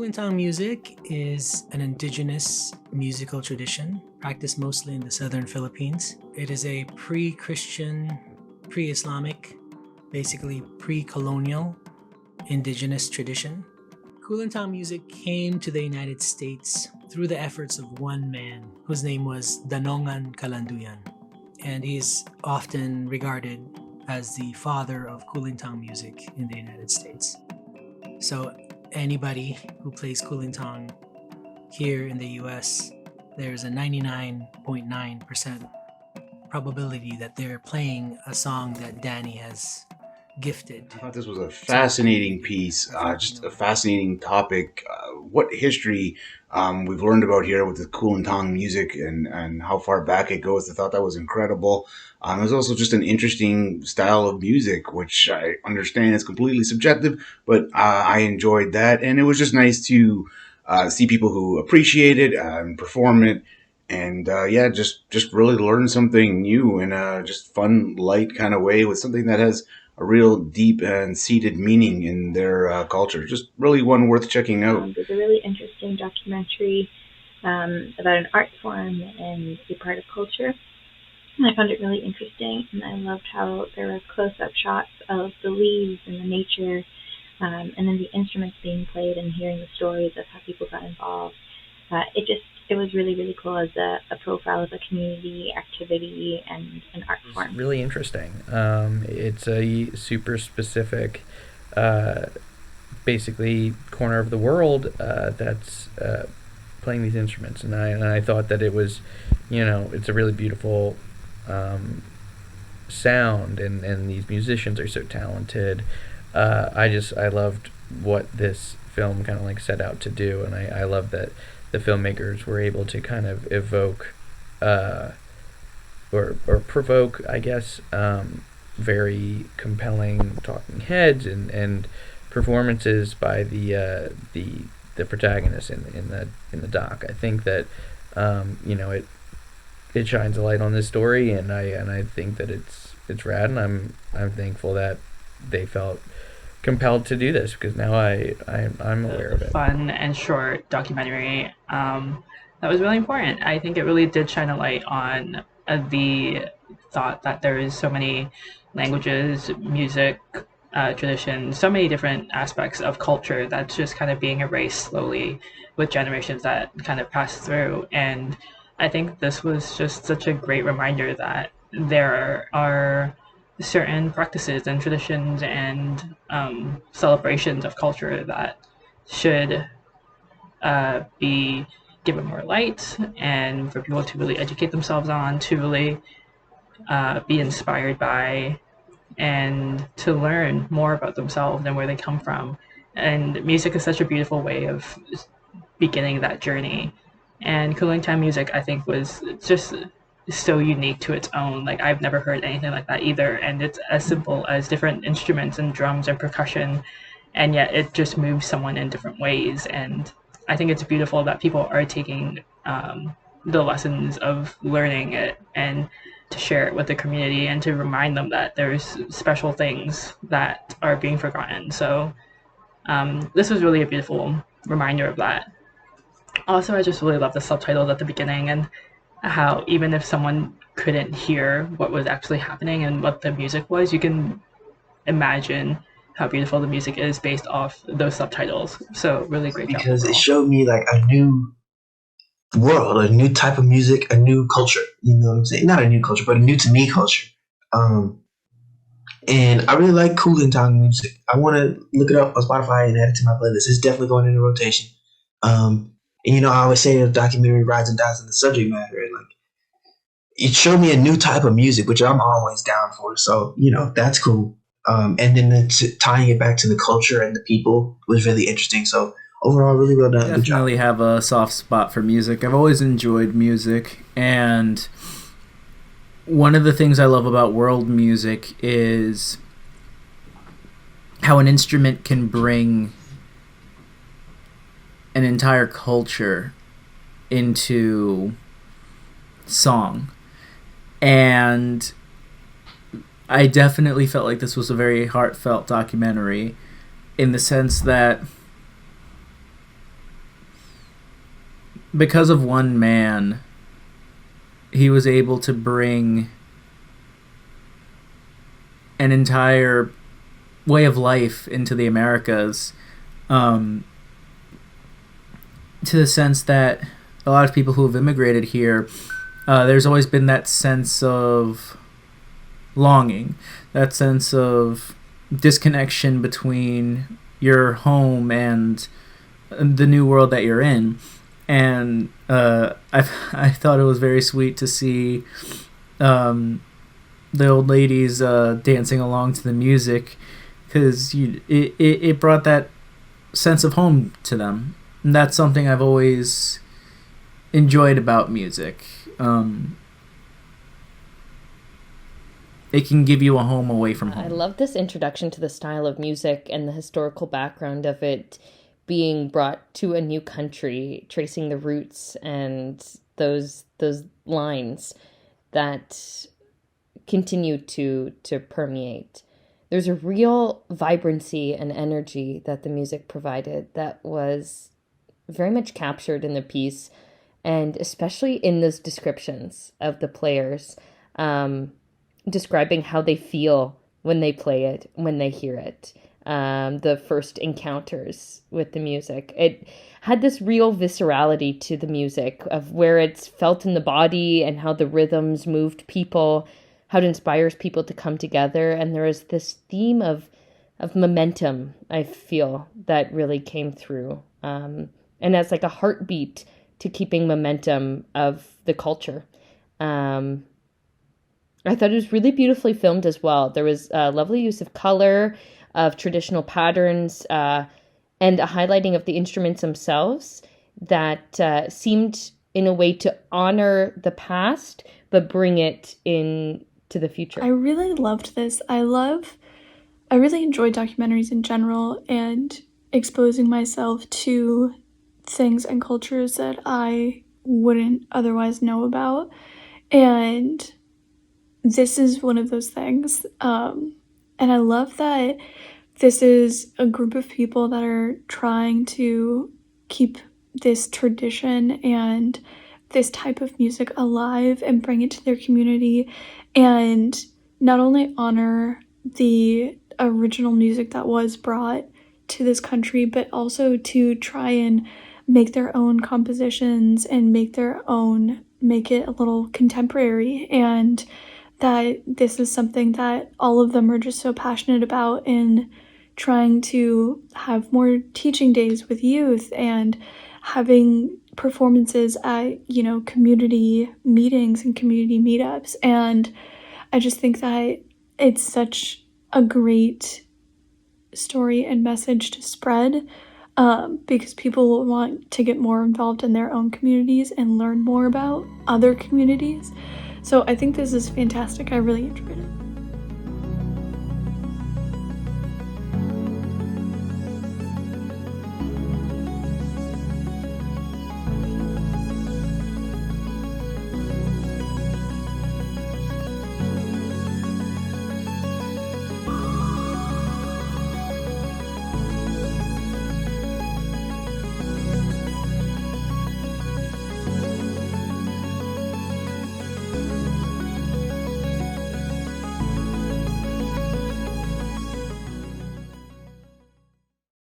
Kulintang music is an indigenous musical tradition practiced mostly in the southern Philippines. It is a pre-Christian, pre-Islamic, basically pre-colonial indigenous tradition. Kulintang music came to the United States through the efforts of one man whose name was Danongan Kalanduyan, and he is often regarded as the father of Kulintang music in the United States. So anybody who plays Kulintang here in the US, there's a 99.9% probability that they're playing a song that Danny has gifted. I thought this was a fascinating piece, just a fascinating topic. What history we've learned about here with the Kulintang music and how far back it goes. I thought that was incredible. It was also just an interesting style of music, which I understand is completely subjective, but I enjoyed that. And it was just nice to see people who appreciate it and perform it. And yeah, just really learn something new in a just fun, light kind of way with something that has a real deep and seated meaning in their culture. Just really one worth checking out. There's a really interesting documentary about an art form and a part of culture. And I found it really interesting, and I loved how there were close-up shots of the leaves and the nature, and then the instruments being played and hearing the stories of how people got involved. It was really, really cool as a profile of a community activity and an art form. Really interesting. It's a super specific, basically corner of the world that's playing these instruments, and I thought that it was, it's a really beautiful sound, and these musicians are so talented. I loved what this film kind of like set out to do, and I love that the filmmakers were able to kind of evoke or provoke, I guess, very compelling talking heads and performances by the protagonists in the doc. I think that it shines a light on this story, and I think that it's rad, and I'm thankful that they felt compelled to do this, because now I'm aware of it. Fun and short documentary that was really important. I think it really did shine a light on the thought that there is so many languages, music, traditions, so many different aspects of culture that's just kind of being erased slowly with generations that kind of pass through. And I think this was just such a great reminder that there are certain practices and traditions and celebrations of culture that should be given more light, and for people to really educate themselves on, to really be inspired by, and to learn more about themselves and where they come from. And music is such a beautiful way of beginning that journey. And Kulintang music, I think, was just so unique to its own. Like, I've never heard anything like that either, and it's as simple as different instruments and drums and percussion, and yet it just moves someone in different ways. And I think it's beautiful that people are taking the lessons of learning it and to share it with the community, and to remind them that there's special things that are being forgotten. So this was really a beautiful reminder of that. Also, I just really love the subtitles at the beginning, and how even if someone couldn't hear what was actually happening and what the music was, you can imagine how beautiful the music is based off those subtitles. So really great job. Because it showed me like a new world, a new type of music, a new culture. You know what I'm saying? Not a new culture, but a new to me culture. And I really like Kulintang music. I want to look it up on Spotify and add it to my playlist. It's definitely going into rotation. And I always say the documentary rides and dies on the subject matter. And like, it showed me a new type of music, which I'm always down for. So, that's cool. And then tying it back to the culture and the people was really interesting. So overall, really well done. I definitely have a soft spot for music. I've always enjoyed music, and one of the things I love about world music is how an instrument can bring an entire culture into song. And I definitely felt like this was a very heartfelt documentary, in the sense that because of one man, he was able to bring an entire way of life into the Americas, to the sense that a lot of people who have immigrated here, there's always been that sense of longing, that sense of disconnection between your home and the new world that you're in. And I thought it was very sweet to see the old ladies dancing along to the music, because it brought that sense of home to them. And that's something I've always enjoyed about music. It can give you a home away from home. I love this introduction to the style of music and the historical background of it being brought to a new country, tracing the roots and those lines that continue to permeate. There's a real vibrancy and energy that the music provided that was very much captured in the piece, and especially in those descriptions of the players, describing how they feel when they play it, when they hear it, the first encounters with the music. It had this real viscerality to the music of where it's felt in the body and how the rhythms moved people, how it inspires people to come together. And there is this theme of momentum, I feel, that really came through. And as like a heartbeat to keeping momentum of the culture. I thought it was really beautifully filmed as well. There was a lovely use of color, of traditional patterns, and a highlighting of the instruments themselves that seemed in a way to honor the past, but bring it into the future. I really loved this. I really enjoy documentaries in general and exposing myself to things and cultures that I wouldn't otherwise know about. And this is one of those things. And I love that this is a group of people that are trying to keep this tradition and this type of music alive and bring it to their community, and not only honor the original music that was brought to this country, but also to try and make their own compositions and make it a little contemporary. And that this is something that all of them are just so passionate about, in trying to have more teaching days with youth and having performances at, community meetings and community meetups. And I just think that it's such a great story and message to spread, because people will want to get more involved in their own communities and learn more about other communities. So I think this is fantastic. I really enjoyed it.